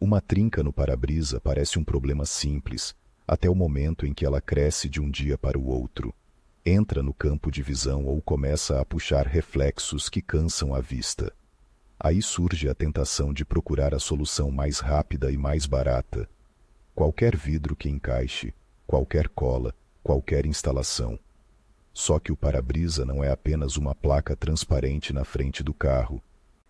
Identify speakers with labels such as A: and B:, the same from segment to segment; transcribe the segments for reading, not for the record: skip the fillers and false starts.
A: Uma trinca no para-brisa parece um problema simples, até o momento em que ela cresce de um dia para o outro. Entra no campo de visão ou começa a puxar reflexos que cansam a vista. Aí surge a tentação de procurar a solução mais rápida e mais barata. Qualquer vidro que encaixe, qualquer cola, qualquer instalação. Só que o para-brisa não é apenas uma placa transparente na frente do carro.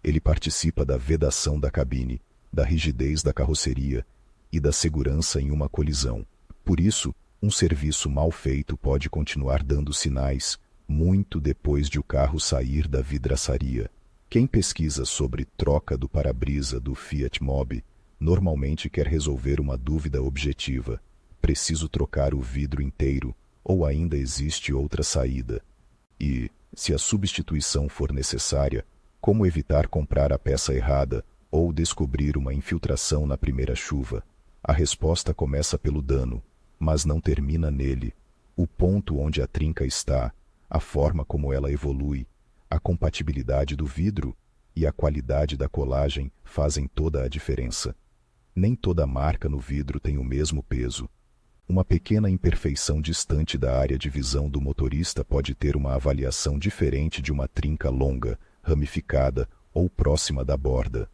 A: Ele participa da vedação da cabine, da rigidez da carroceria e da segurança em uma colisão. Por isso, um serviço mal feito pode continuar dando sinais muito depois de o carro sair da vidraçaria. Quem pesquisa sobre troca do para-brisa do Fiat Mobi normalmente quer resolver uma dúvida objetiva. Preciso trocar o vidro inteiro ou ainda existe outra saída? E, se a substituição for necessária, como evitar comprar a peça errada ou descobrir uma infiltração na primeira chuva? A resposta começa pelo dano, mas não termina nele. O ponto onde a trinca está, a forma como ela evolui, a compatibilidade do vidro e a qualidade da colagem fazem toda a diferença. Nem toda marca no vidro tem o mesmo peso. Uma pequena imperfeição distante da área de visão do motorista pode ter uma avaliação diferente de uma trinca longa, ramificada ou próxima da borda.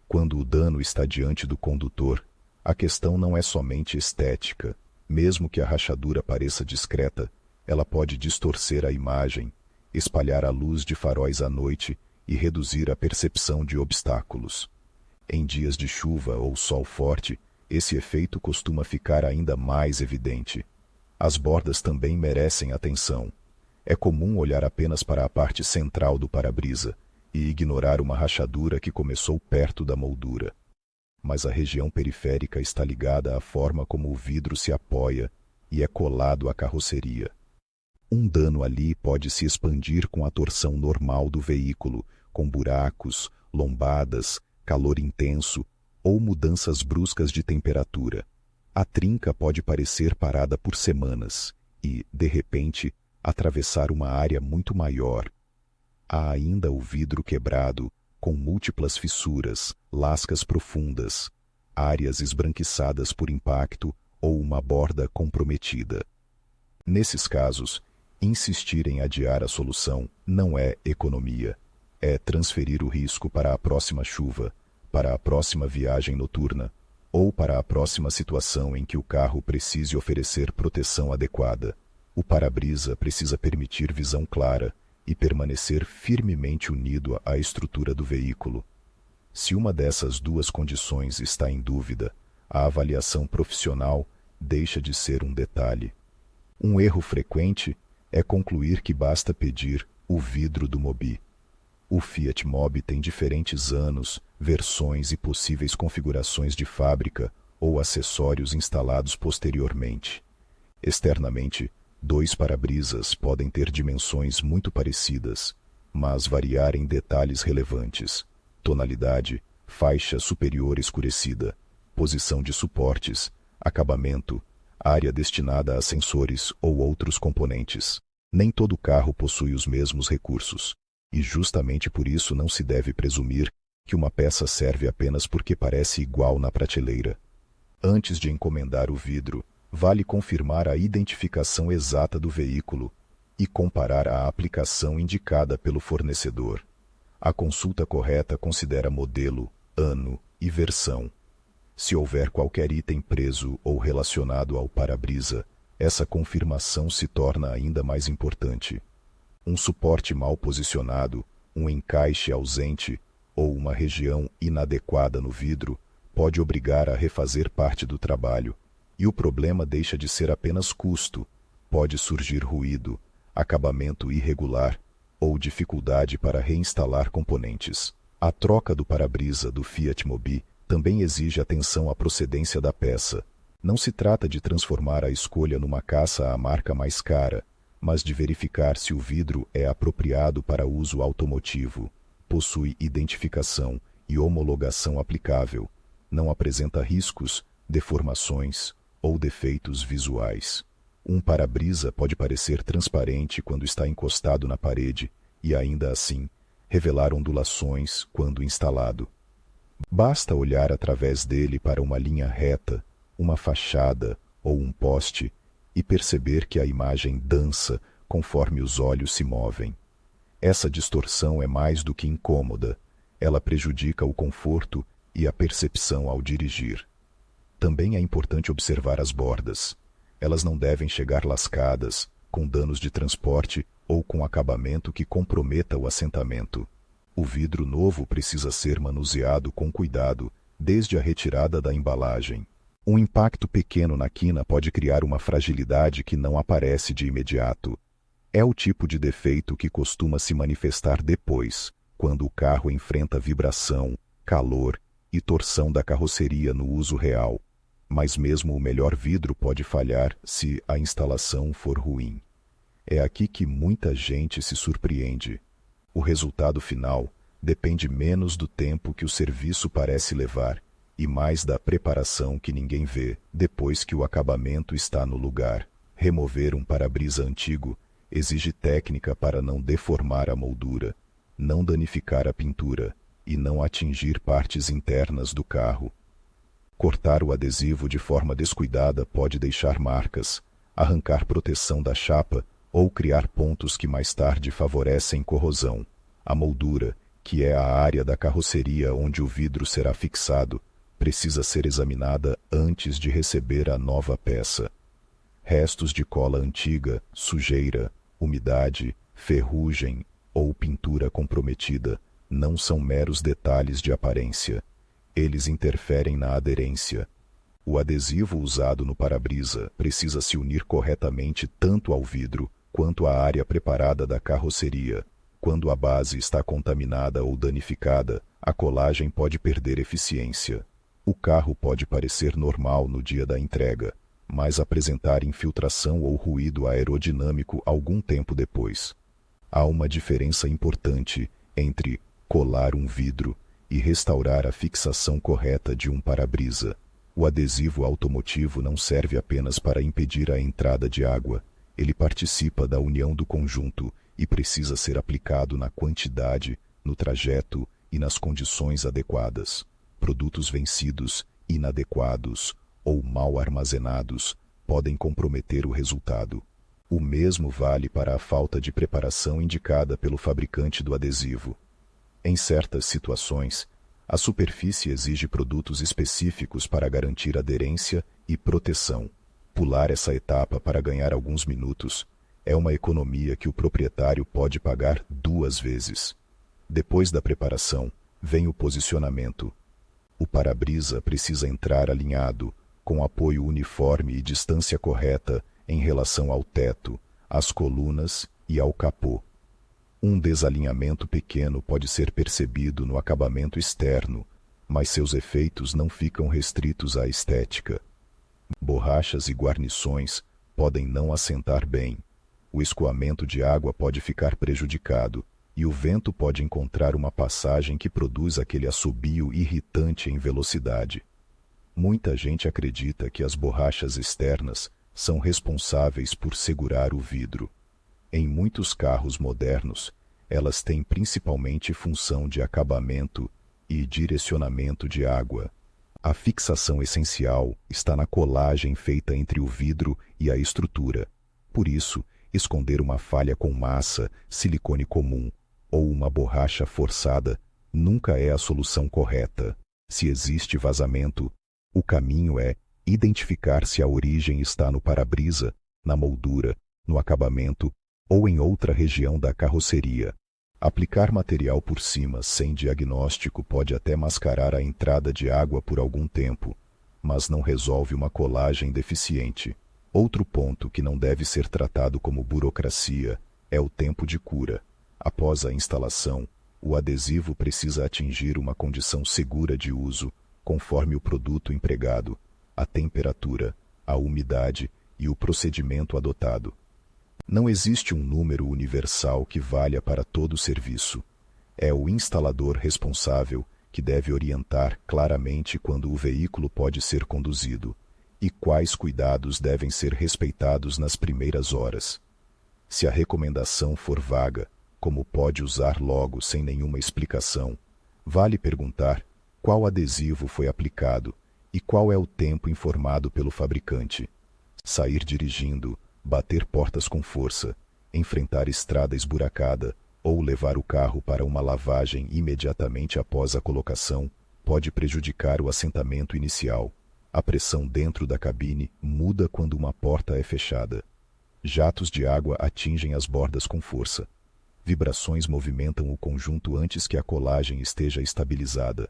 A: Quando o dano está diante do condutor, a questão não é somente estética. Mesmo que a rachadura pareça discreta, ela pode distorcer a imagem, espalhar a luz de faróis à noite e reduzir a percepção de obstáculos. Em dias de chuva ou sol forte, esse efeito costuma ficar ainda mais evidente. As bordas também merecem atenção. É comum olhar apenas para a parte central do para-brisa e ignorar uma rachadura que começou perto da moldura. Mas a região periférica está ligada à forma como o vidro se apoia e é colado à carroceria. Um dano ali pode se expandir com a torção normal do veículo, com buracos, lombadas, calor intenso ou mudanças bruscas de temperatura. A trinca pode parecer parada por semanas e, de repente, atravessar uma área muito maior. Há ainda o vidro quebrado, com múltiplas fissuras, lascas profundas, áreas esbranquiçadas por impacto ou uma borda comprometida. Nesses casos, insistir em adiar a solução não é economia, é transferir o risco para a próxima chuva, para a próxima viagem noturna ou para a próxima situação em que o carro precise oferecer proteção adequada. O para-brisa precisa permitir visão clara e permanecer firmemente unido à estrutura do veículo. Se uma dessas duas condições está em dúvida, a avaliação profissional deixa de ser um detalhe. Um erro frequente é concluir que basta pedir o vidro do Mobi. O Fiat Mobi tem diferentes anos, versões e possíveis configurações de fábrica ou acessórios instalados posteriormente. Externamente, dois para-brisas podem ter dimensões muito parecidas, mas variar em detalhes relevantes: tonalidade, faixa superior escurecida, posição de suportes, acabamento, área destinada a sensores ou outros componentes. Nem todo carro possui os mesmos recursos, e justamente por isso não se deve presumir que uma peça serve apenas porque parece igual na prateleira. Antes de encomendar o vidro, vale confirmar a identificação exata do veículo e comparar a aplicação indicada pelo fornecedor. A consulta correta considera modelo, ano e versão. Se houver qualquer item preso ou relacionado ao para-brisa, essa confirmação se torna ainda mais importante. Um suporte mal posicionado, um encaixe ausente ou uma região inadequada no vidro pode obrigar a refazer parte do trabalho. E o problema deixa de ser apenas custo. Pode surgir ruído, acabamento irregular ou dificuldade para reinstalar componentes. A troca do para-brisa do Fiat Mobi também exige atenção à procedência da peça. Não se trata de transformar a escolha numa caça à marca mais cara, mas de verificar se o vidro é apropriado para uso automotivo, possui identificação e homologação aplicável, não apresenta riscos, deformações ou defeitos visuais. Um para-brisa pode parecer transparente quando está encostado na parede e, ainda assim, revelar ondulações quando instalado. Basta olhar através dele para uma linha reta, uma fachada ou um poste e perceber que a imagem dança conforme os olhos se movem. Essa distorção é mais do que incômoda, ela prejudica o conforto e a percepção ao dirigir. Também é importante observar as bordas. Elas não devem chegar lascadas, com danos de transporte ou com acabamento que comprometa o assentamento. O vidro novo precisa ser manuseado com cuidado, desde a retirada da embalagem. Um impacto pequeno na quina pode criar uma fragilidade que não aparece de imediato. É o tipo de defeito que costuma se manifestar depois, quando o carro enfrenta vibração, calor e torção da carroceria no uso real. Mas mesmo o melhor vidro pode falhar se a instalação for ruim. É aqui que muita gente se surpreende. O resultado final depende menos do tempo que o serviço parece levar e mais da preparação que ninguém vê depois que o acabamento está no lugar. Remover um para-brisa antigo exige técnica para não deformar a moldura, não danificar a pintura e não atingir partes internas do carro. Cortar o adesivo de forma descuidada pode deixar marcas, arrancar proteção da chapa ou criar pontos que mais tarde favorecem corrosão. A moldura, que é a área da carroceria onde o vidro será fixado, precisa ser examinada antes de receber a nova peça. Restos de cola antiga, sujeira, umidade, ferrugem ou pintura comprometida não são meros detalhes de aparência. Eles interferem na aderência. O adesivo usado no para-brisa precisa se unir corretamente tanto ao vidro quanto à área preparada da carroceria. Quando a base está contaminada ou danificada, a colagem pode perder eficiência. O carro pode parecer normal no dia da entrega, mas apresentar infiltração ou ruído aerodinâmico algum tempo depois. Há uma diferença importante entre colar um vidro e restaurar a fixação correta de um para-brisa. O adesivo automotivo não serve apenas para impedir a entrada de água. Ele participa da união do conjunto e precisa ser aplicado na quantidade, no trajeto e nas condições adequadas. Produtos vencidos, inadequados ou mal armazenados podem comprometer o resultado. O mesmo vale para a falta de preparação indicada pelo fabricante do adesivo. Em certas situações, a superfície exige produtos específicos para garantir aderência e proteção. Pular essa etapa para ganhar alguns minutos é uma economia que o proprietário pode pagar 2 vezes. Depois da preparação, vem o posicionamento. O para-brisa precisa entrar alinhado, com apoio uniforme e distância correta em relação ao teto, às colunas e ao capô. Um desalinhamento pequeno pode ser percebido no acabamento externo, mas seus efeitos não ficam restritos à estética. Borrachas e guarnições podem não assentar bem, o escoamento de água pode ficar prejudicado e o vento pode encontrar uma passagem que produz aquele assobio irritante em velocidade. Muita gente acredita que as borrachas externas são responsáveis por segurar o vidro. Em muitos carros modernos, elas têm principalmente função de acabamento e direcionamento de água. A fixação essencial está na colagem feita entre o vidro e a estrutura. Por isso, esconder uma falha com massa, silicone comum ou uma borracha forçada nunca é a solução correta. Se existe vazamento, o caminho é identificar se a origem está no para-brisa, na moldura, no acabamento ou em outra região da carroceria. Aplicar material por cima sem diagnóstico pode até mascarar a entrada de água por algum tempo, mas não resolve uma colagem deficiente. Outro ponto que não deve ser tratado como burocracia é o tempo de cura. Após a instalação, o adesivo precisa atingir uma condição segura de uso, conforme o produto empregado, a temperatura, a umidade e o procedimento adotado. Não existe um número universal que valha para todo o serviço. É o instalador responsável que deve orientar claramente quando o veículo pode ser conduzido e quais cuidados devem ser respeitados nas primeiras horas. Se a recomendação for vaga, como pode usar logo sem nenhuma explicação, vale perguntar qual adesivo foi aplicado e qual é o tempo informado pelo fabricante. Sair dirigindo, bater portas com força, enfrentar estrada esburacada ou levar o carro para uma lavagem imediatamente após a colocação pode prejudicar o assentamento inicial. A pressão dentro da cabine muda quando uma porta é fechada. Jatos de água atingem as bordas com força. Vibrações movimentam o conjunto antes que a colagem esteja estabilizada.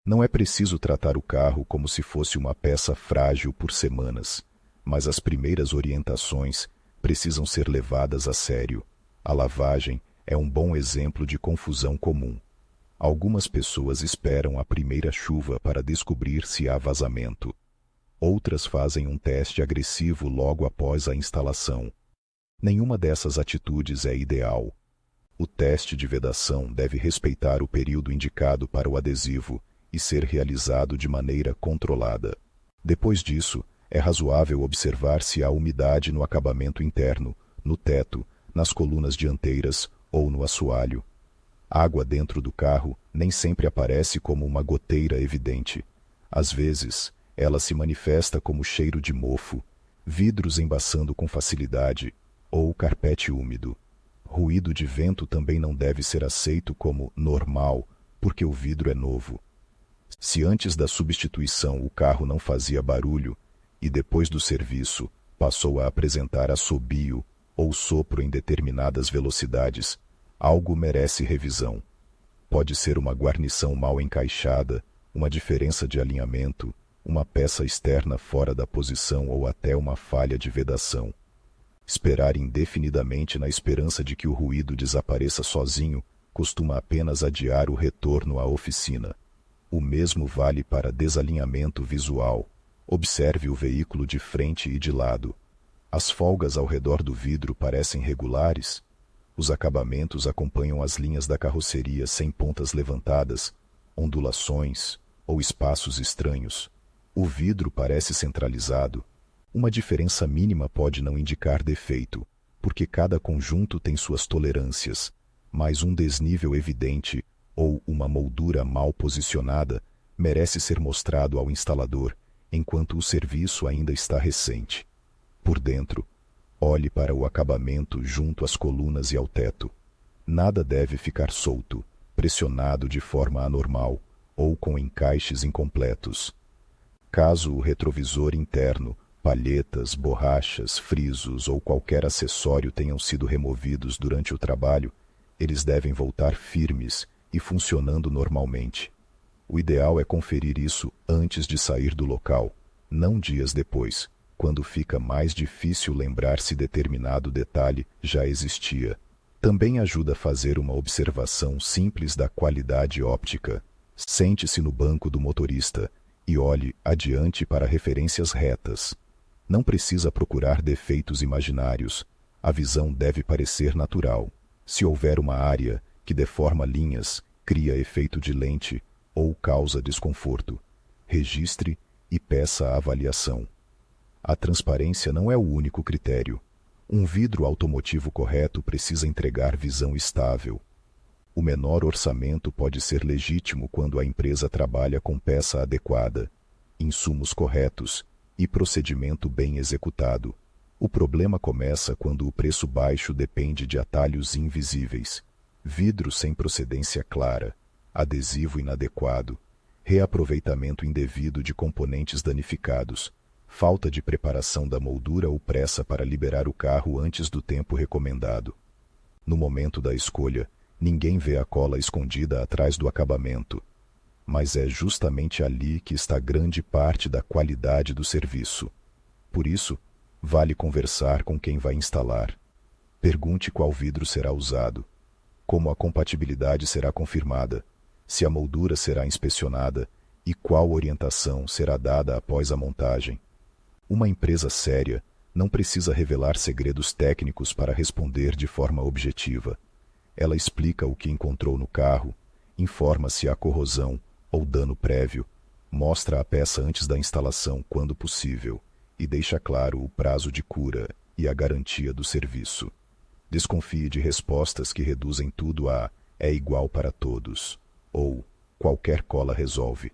A: Não é preciso tratar o carro como se fosse uma peça frágil por semanas, mas as primeiras orientações precisam ser levadas a sério. A lavagem é um bom exemplo de confusão comum. Algumas pessoas esperam a primeira chuva para descobrir se há vazamento. Outras fazem um teste agressivo logo após a instalação. Nenhuma dessas atitudes é ideal. O teste de vedação deve respeitar o período indicado para o adesivo e ser realizado de maneira controlada. Depois disso, é razoável observar se há umidade no acabamento interno, no teto, nas colunas dianteiras ou no assoalho. Água dentro do carro nem sempre aparece como uma goteira evidente. Às vezes, ela se manifesta como cheiro de mofo, vidros embaçando com facilidade ou carpete úmido. Ruído de vento também não deve ser aceito como normal, porque o vidro é novo. Se antes da substituição o carro não fazia barulho e depois do serviço passou a apresentar assobio ou sopro em determinadas velocidades, algo merece revisão. Pode ser uma guarnição mal encaixada, uma diferença de alinhamento, uma peça externa fora da posição ou até uma falha de vedação. Esperar indefinidamente na esperança de que o ruído desapareça sozinho costuma apenas adiar o retorno à oficina. O mesmo vale para desalinhamento visual. Observe o veículo de frente e de lado. As folgas ao redor do vidro parecem regulares. Os acabamentos acompanham as linhas da carroceria sem pontas levantadas, ondulações ou espaços estranhos. O vidro parece centralizado. Uma diferença mínima pode não indicar defeito, porque cada conjunto tem suas tolerâncias, mas um desnível evidente ou uma moldura mal posicionada merece ser mostrado ao instalador enquanto o serviço ainda está recente. Por dentro, olhe para o acabamento junto às colunas e ao teto. Nada deve ficar solto, pressionado de forma anormal ou com encaixes incompletos. Caso o retrovisor interno, palhetas, borrachas, frisos ou qualquer acessório tenham sido removidos durante o trabalho, eles devem voltar firmes e funcionando normalmente. O ideal é conferir isso antes de sair do local, não dias depois, quando fica mais difícil lembrar se determinado detalhe já existia. Também ajuda a fazer uma observação simples da qualidade óptica. Sente-se no banco do motorista e olhe adiante para referências retas. Não precisa procurar defeitos imaginários. A visão deve parecer natural. Se houver uma área que deforma linhas, cria efeito de lente ou causa desconforto, registre e peça a avaliação. A transparência não é o único critério. Um vidro automotivo correto precisa entregar visão estável. O menor orçamento pode ser legítimo quando a empresa trabalha com peça adequada, insumos corretos e procedimento bem executado. O problema começa quando o preço baixo depende de atalhos invisíveis, vidro sem procedência clara, adesivo inadequado, reaproveitamento indevido de componentes danificados, falta de preparação da moldura ou pressa para liberar o carro antes do tempo recomendado. No momento da escolha, ninguém vê a cola escondida atrás do acabamento, mas é justamente ali que está grande parte da qualidade do serviço. Por isso, vale conversar com quem vai instalar. Pergunte qual vidro será usado, como a compatibilidade será confirmada, se a moldura será inspecionada e qual orientação será dada após a montagem. Uma empresa séria não precisa revelar segredos técnicos para responder de forma objetiva. Ela explica o que encontrou no carro, informa se há corrosão ou dano prévio, mostra a peça antes da instalação quando possível e deixa claro o prazo de cura e a garantia do serviço. Desconfie de respostas que reduzem tudo a "é igual para todos" ou qualquer cola resolve.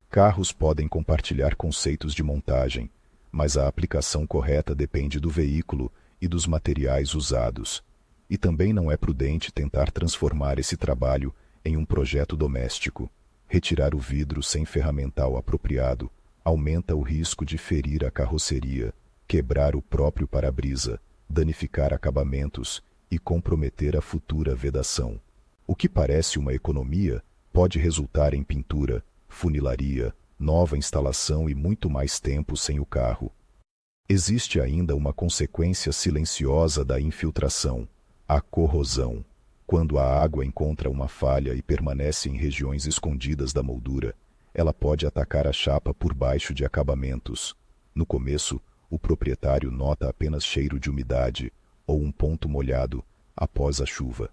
A: Carros podem compartilhar conceitos de montagem, mas a aplicação correta depende do veículo e dos materiais usados. E também não é prudente tentar transformar esse trabalho em um projeto doméstico. Retirar o vidro sem ferramental apropriado aumenta o risco de ferir a carroceria, quebrar o próprio para-brisa, danificar acabamentos e comprometer a futura vedação. O que parece uma economia pode resultar em pintura, funilaria, nova instalação e muito mais tempo sem o carro. Existe ainda uma consequência silenciosa da infiltração, a corrosão. Quando a água encontra uma falha e permanece em regiões escondidas da moldura, ela pode atacar a chapa por baixo de acabamentos. No começo, o proprietário nota apenas cheiro de umidade ou um ponto molhado após a chuva.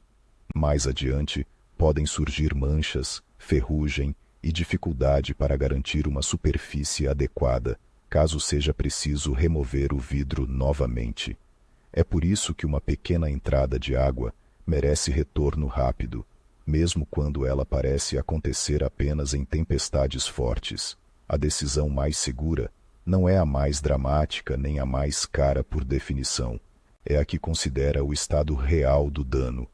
A: Mais adiante, podem surgir manchas, ferrugem e dificuldade para garantir uma superfície adequada, caso seja preciso remover o vidro novamente. É por isso que uma pequena entrada de água merece retorno rápido, mesmo quando ela parece acontecer apenas em tempestades fortes. A decisão mais segura não é a mais dramática nem a mais cara por definição. É a que considera o estado real do dano,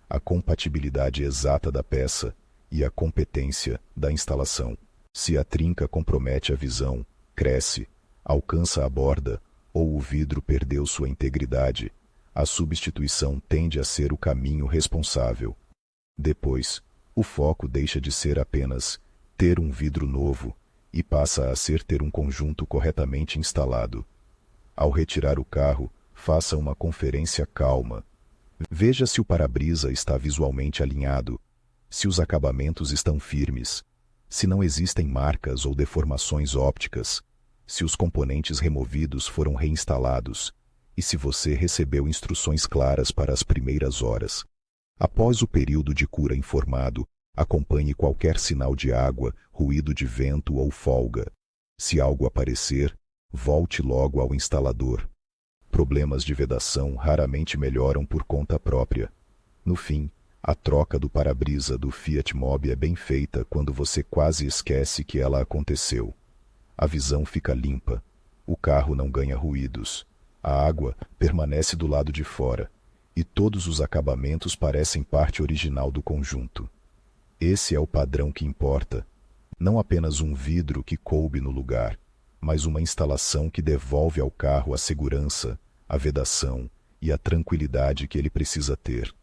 A: a compatibilidade exata da peça e a competência da instalação. Se a trinca compromete a visão, cresce, alcança a borda ou o vidro perdeu sua integridade, a substituição tende a ser o caminho responsável. Depois, o foco deixa de ser apenas ter um vidro novo e passa a ser ter um conjunto corretamente instalado. Ao retirar o carro, faça uma conferência calma. Veja se o para-brisa está visualmente alinhado, se os acabamentos estão firmes, se não existem marcas ou deformações ópticas, se os componentes removidos foram reinstalados e se você recebeu instruções claras para as primeiras horas. Após o período de cura informado, acompanhe qualquer sinal de água, ruído de vento ou folga. Se algo aparecer, volte logo ao instalador. Problemas de vedação raramente melhoram por conta própria. No fim, a troca do para-brisa do Fiat Mobi é bem feita quando você quase esquece que ela aconteceu. A visão fica limpa, o carro não ganha ruídos, a água permanece do lado de fora e todos os acabamentos parecem parte original do conjunto. Esse é o padrão que importa, não apenas um vidro que coube no lugar, mas uma instalação que devolve ao carro a segurança, a vedação e a tranquilidade que ele precisa ter.